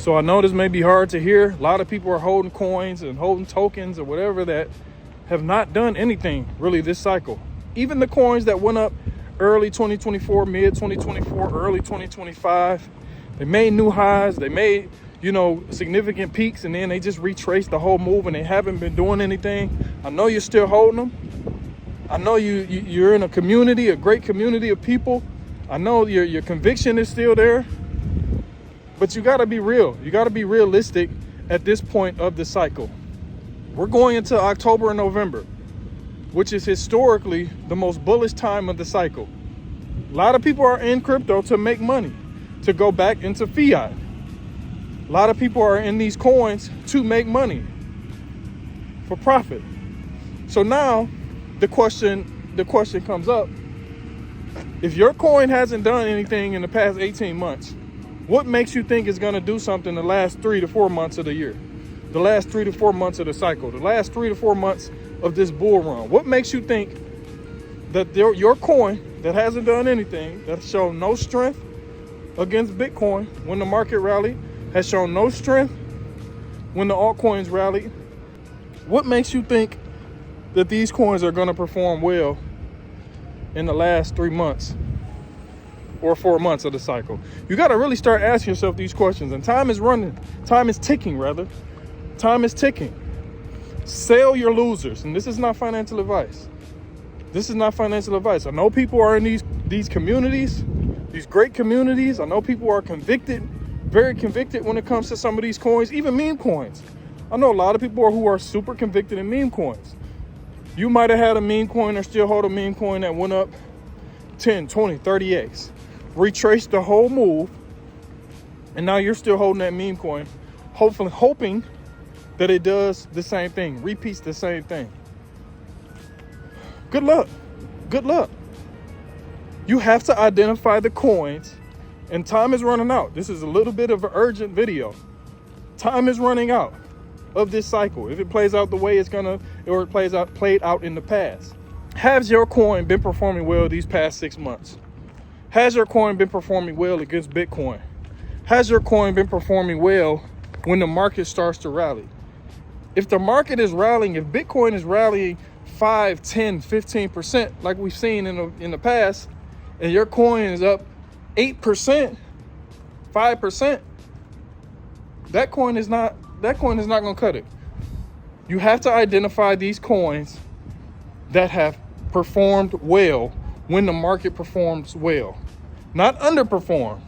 So I know this may be hard to hear. A lot of people are holding coins and holding tokens or whatever that have not done anything really this cycle. Even the coins that went up early 2024, mid 2024, early 2025, they made new highs. They made, significant peaks, and then they just retraced the whole move and they haven't been doing anything. I know you're still holding them. I know you're in a community, a great community of people. I know your conviction is still there, but you got to be real. You got to be realistic at this point of the cycle. We're going into October and November, which is historically the most bullish time of the cycle. A lot of people are in crypto to make money, to go back into fiat. A lot of people are in these coins to make money, for profit. So now the question comes up. If your coin hasn't done anything in the past 18 months, what makes you think it's going to do something the last 3 to 4 months of the year? The last 3 to 4 months of the cycle, the last 3 to 4 months of this bull run? What makes you think that your coin that hasn't done anything, that's shown no strength against Bitcoin when the market rallied, has shown no strength when the altcoins rallied, what makes you think that these coins are going to perform well in the last 3 months or 4 months of the cycle? You got to really start asking yourself these questions. And time is ticking. Time is ticking. Sell your losers. And this is not financial advice. I know people are in these communities, these great communities. I know people are convicted, very convicted when it comes to some of these coins, even meme coins. I know a lot of people who are super convicted in meme coins. You might have had a meme coin or still hold a meme coin that went up 10, 20, 30x, retraced the whole move, and now you're still holding that meme coin, hopefully hoping that it does the same thing, repeats the same thing. Good luck. You have to identify the coins, and time is running out. This is a little bit of an urgent video. Time is running out of this cycle. If it plays out the way it's gonna, or it played out in the past. Has your coin been performing well these past 6 months? Has your coin been performing well against Bitcoin? Has your coin been performing well when the market starts to rally? If the market is rallying, if Bitcoin is rallying 5, 10, 15%, like we've seen in the past, and your coin is up 8%, 5%, that coin is not going to cut it. You have to identify these coins that have performed well when the market performs well, not underperform.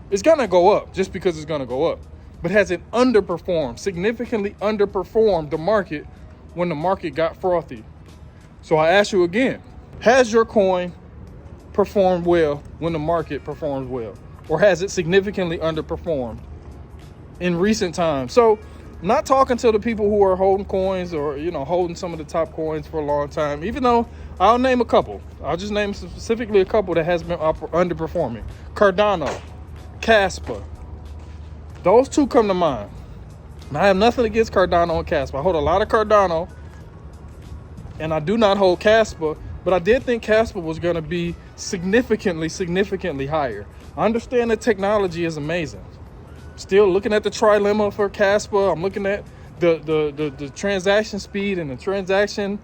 It's going to go up just because it's going to go up, but has it underperformed, significantly underperformed the market when the market got frothy? So I ask you again, has your coin performed well when the market performs well, or has it significantly underperformed in recent times? So I'm not talking to the people who are holding coins or, holding some of the top coins for a long time, even though I'll name a couple. I'll just name specifically a couple that has been underperforming. Cardano, Caspa. Those two come to mind. And I have nothing against Cardano and Caspa. I hold a lot of Cardano, and I do not hold Caspa, but I did think Caspa was going to be significantly higher. I understand that technology is amazing. Still looking at the trilemma for Caspa. I'm looking at the transaction speed and the transaction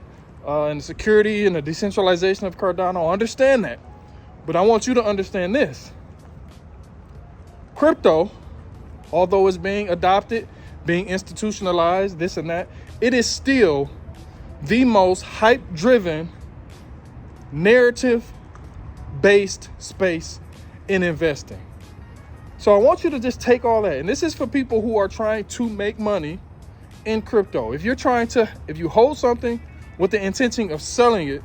and the security and the decentralization of Cardano. I understand that. But I want you to understand this. Crypto, although it's being adopted, being institutionalized, this and that, it is still the most hype-driven, narrative-based space in investing. So I want you to just take all that. And this is for people who are trying to make money in crypto. If you hold something with the intention of selling it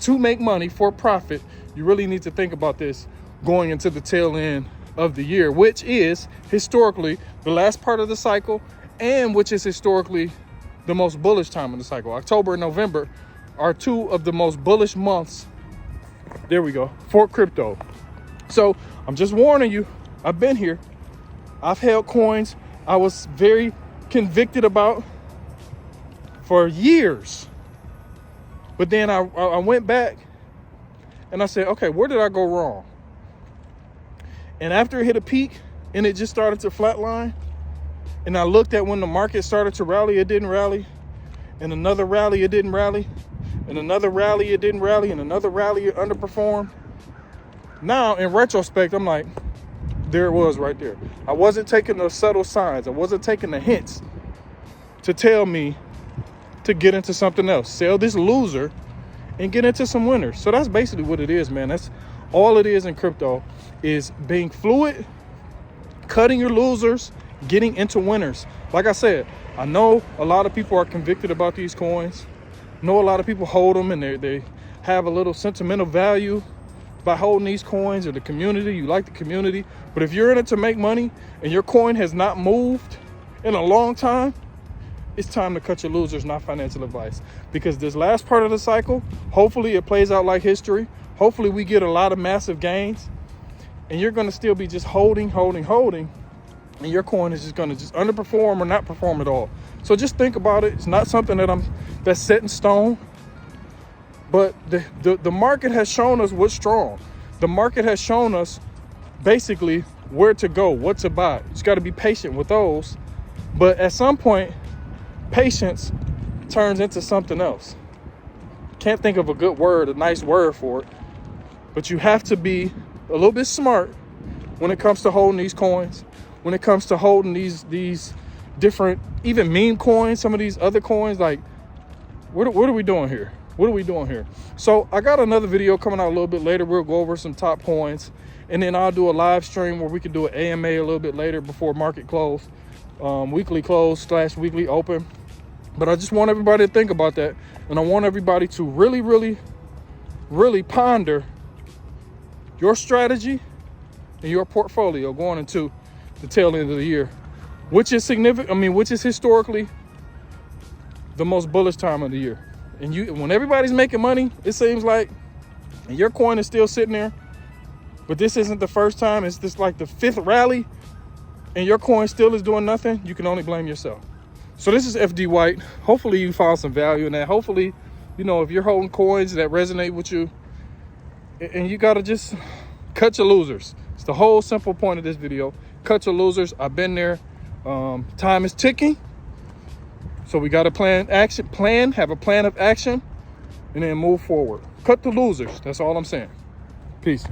to make money for profit, you really need to think about this going into the tail end of the year, which is historically the last part of the cycle, and which is historically the most bullish time of the cycle. October and November are two of the most bullish months, there we go, for crypto. So I'm just warning you, I've been here. I've held coins I was very convicted about for years. But then I went back and I said, okay, where did I go wrong? And after it hit a peak and it just started to flatline, And I looked at when the market started to rally, it didn't rally. And another rally, it didn't rally. And another rally, it didn't rally. And another rally, it underperformed. Now, in retrospect, I'm like, there it was right there. I wasn't taking the subtle signs. I wasn't taking the hints to tell me to get into something else. Sell this loser and get into some winners. So that's basically what it is, man. That's all it is in crypto, is being fluid, cutting your losers, getting into winners. Like I said, I know a lot of people are convicted about these coins. I know a lot of people hold them and they have a little sentimental value by holding these coins, or the community. You like the community. But if you're in it to make money and your coin has not moved in a long time, it's time to cut your losers, not financial advice. Because this last part of the cycle, hopefully it plays out like history. Hopefully we get a lot of massive gains, and you're going to still be just holding, and your coin is just going to just underperform or not perform at all. So just think about it. It's not something that's set in stone. But the market has shown us what's strong. The market has shown us basically where to go, what to buy. You just got to be patient with those. But at some point, patience turns into something else. Can't think of a good word, a nice word for it. But you have to be a little bit smart when it comes to holding these coins, when it comes to holding these different, even meme coins, some of these other coins. Like, what are we doing here? What are we doing here? So I got another video coming out a little bit later. We'll go over some top coins, and then I'll do a live stream where we can do an AMA a little bit later before market close, weekly close / weekly open. But I just want everybody to think about that. And I want everybody to really, really, really ponder your strategy and your portfolio going into the tail end of the year, which is significant. I mean, which is historically the most bullish time of the year. And when everybody's making money, it seems like, and your coin is still sitting there, but this isn't the first time. It's just like the 5th rally, and your coin still is doing nothing. You can only blame yourself. So this is FD White. Hopefully you found some value in that. Hopefully, if you're holding coins that resonate with you, and you got to just cut your losers. It's the whole simple point of this video. Cut your losers. I've been there. Time is ticking. So we got to have a plan of action, and then move forward. Cut the losers. That's all I'm saying. Peace.